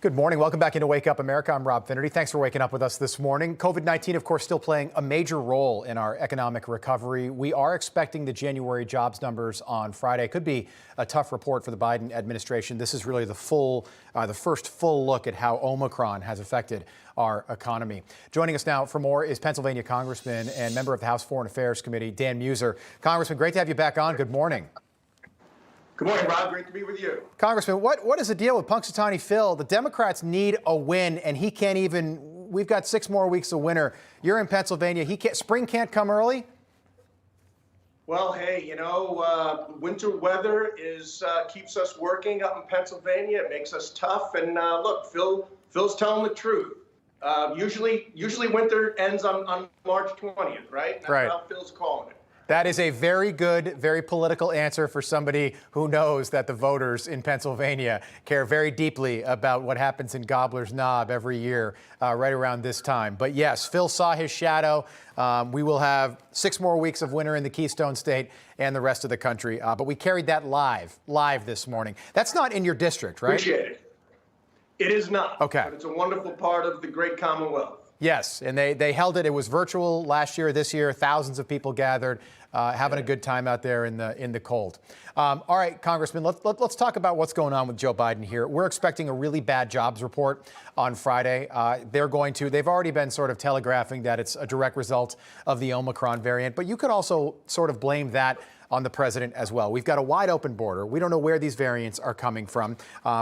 Good morning. Welcome back into Wake Up America. I'm Rob Finnerty. Thanks for waking up with us this morning. COVID-19, of course, still playing a major role in our economic recovery. We are expecting the January jobs numbers on Friday. It could be a tough report for the Biden administration. This is really the first full look at how Omicron has affected our economy. Joining us now for more is Pennsylvania Congressman and member of the House Foreign Affairs Committee, Dan Meuser. Congressman, great to have you back on. Good morning. Good morning, Rob. Great to be with you. Congressman, what is the deal with Punxsutawney Phil? The Democrats need a win, and he can't even. We've got 6 more weeks of winter. You're in Pennsylvania. Spring can't come early? Well, hey, winter weather keeps us working up in Pennsylvania. It makes us tough. And look, Phil's telling the truth. Usually winter ends on March 20th, right? That's how Phil's calling it. That is a very good, very political answer for somebody who knows that the voters in Pennsylvania care very deeply about what happens in Gobbler's Knob every year right around this time. But yes, Phil saw his shadow. We will have 6 more weeks of winter in the Keystone State and the rest of the country. But we carried that live this morning. That's not in your district, right? Appreciate it. It is not. Okay. But it's a wonderful part of the great Commonwealth. Yes, and they held it. It was virtual last year. This year, thousands of people gathered, having a good time out there in the cold. All right, Congressman, let's talk about what's going on with Joe Biden here. We're expecting a really bad jobs report on Friday. They've already been sort of telegraphing that it's a direct result of the Omicron variant, but you could also sort of blame that on the president as well. We've got a wide open border. We don't know where these variants are coming from.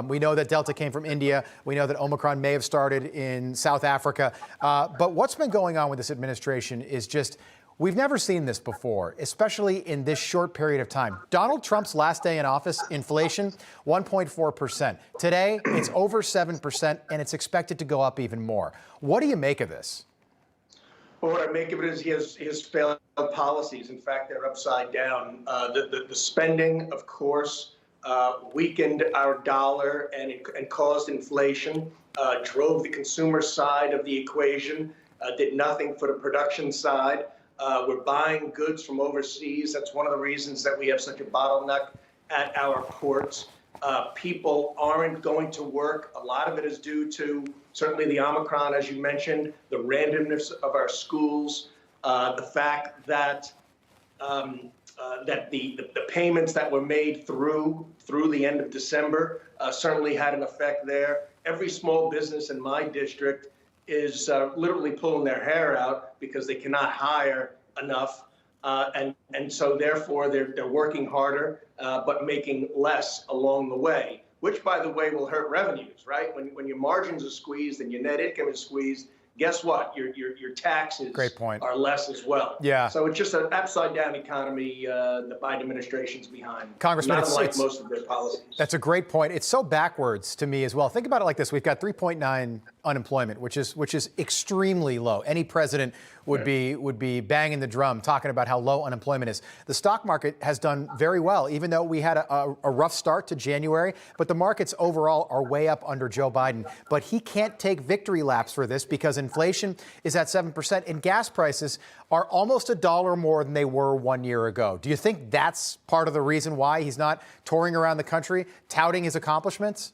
We know that Delta came from India. We know that Omicron may have started in South Africa. But what's been going on with this administration is just, we've never seen this before, especially in this short period of time. Donald Trump's last day in office, inflation, 1.4%. Today, it's over 7%, and it's expected to go up even more. What do you make of this? Well, what I make of it is he has failed policies. In fact, they're upside down. The spending, of course, weakened our dollar and caused inflation, drove the consumer side of the equation, did nothing for the production side. We're buying goods from overseas. That's one of the reasons that we have such a bottleneck at our ports. People aren't going to work. A lot of it is due to certainly the Omicron, as you mentioned, the randomness of our schools, the fact that the payments that were made through the end of December certainly had an effect there. Every small business in my district is literally pulling their hair out because they cannot hire enough. And so therefore they're working harder, but making less along the way, which, by the way, will hurt revenues, right? When your margins are squeezed and your net income is squeezed, guess what? Your taxes are less as well. Yeah. So it's just an upside-down economy the Biden administration's behind. Congressman, not unlike most of their policies. That's a great point. It's so backwards to me as well. Think about it like this. We've got 3.9 unemployment, which is extremely low. Any president would be banging the drum talking about how low unemployment is. The stock market has done very well, even though we had a rough start to January, but the markets overall are way up under Joe Biden. But he can't take victory laps for this because inflation is at 7% and gas prices are almost $1 more than they were 1 year ago. Do you think that's part of the reason why he's not touring around the country touting his accomplishments?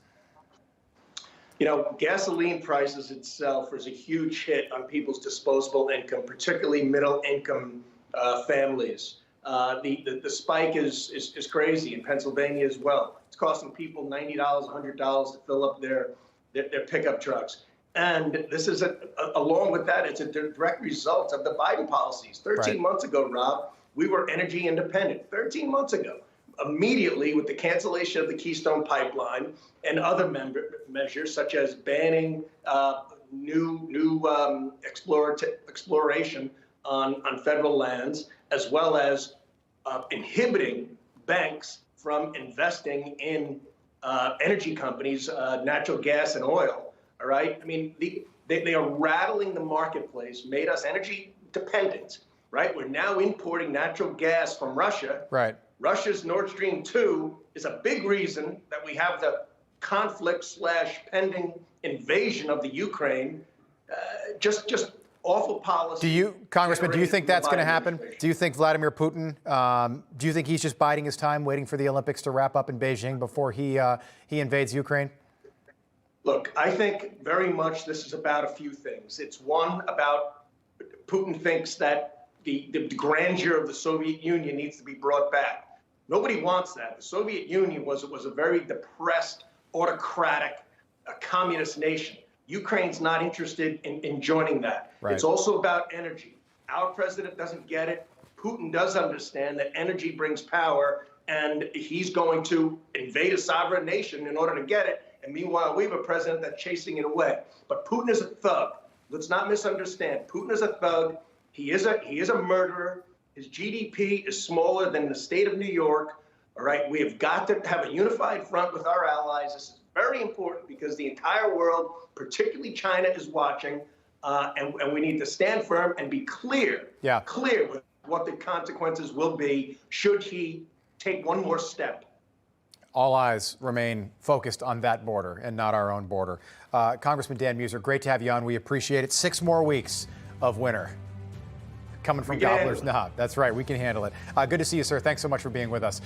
You know, gasoline prices itself is a huge hit on people's disposable income, particularly middle-income families. The spike is crazy in Pennsylvania as well. It's costing people $90, $100 to fill up their pickup trucks. And this is, along with that, it's a direct result of the Biden policies. 13 months ago, Rob, we were energy independent. 13 months ago. Immediately, with the cancellation of the Keystone Pipeline and other measures, such as banning new exploration on federal lands, as well as inhibiting banks from investing in energy companies, natural gas and oil. All right. I mean, they are rattling the marketplace, made us energy dependent. Right. We're now importing natural gas from Russia. Right. Russia's Nord Stream 2 is a big reason that we have the conflict/pending invasion of the Ukraine. Just awful policy. Congressman, do you think that's going to happen? Do you think Vladimir Putin, do you think he's just biding his time, waiting for the Olympics to wrap up in Beijing before he invades Ukraine? Look, I think very much this is about a few things. It's one about Putin thinks that the grandeur of the Soviet Union needs to be brought back. Nobody wants that. The Soviet Union was a very depressed, autocratic, communist nation. Ukraine's not interested in joining that. Right. It's also about energy. Our president doesn't get it. Putin does understand that energy brings power, and he's going to invade a sovereign nation in order to get it. And meanwhile, we have a president that's chasing it away. But Putin is a thug. Let's not misunderstand. Putin is a thug. He is a murderer. His GDP is smaller than the state of New York. All right, we have got to have a unified front with our allies. This is very important because the entire world, particularly China, is watching, and we need to stand firm and be clear with what the consequences will be should he take one more step. All eyes remain focused on that border and not our own border. Congressman Dan Meuser, great to have you on. We appreciate it. 6 more weeks of winter coming from Gobbler's Knob. That's right. We can handle it. Good to see you, sir. Thanks so much for being with us.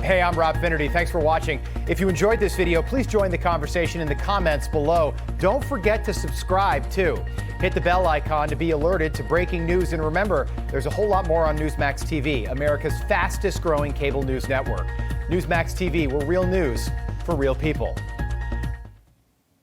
Hey, I'm Rob Finnerty. Thanks for watching. If you enjoyed this video, please join the conversation in the comments below. Don't forget to subscribe, too. Hit the bell icon to be alerted to breaking news. And remember, there's a whole lot more on Newsmax TV, America's fastest growing cable news network. Newsmax TV, we're real news for real people.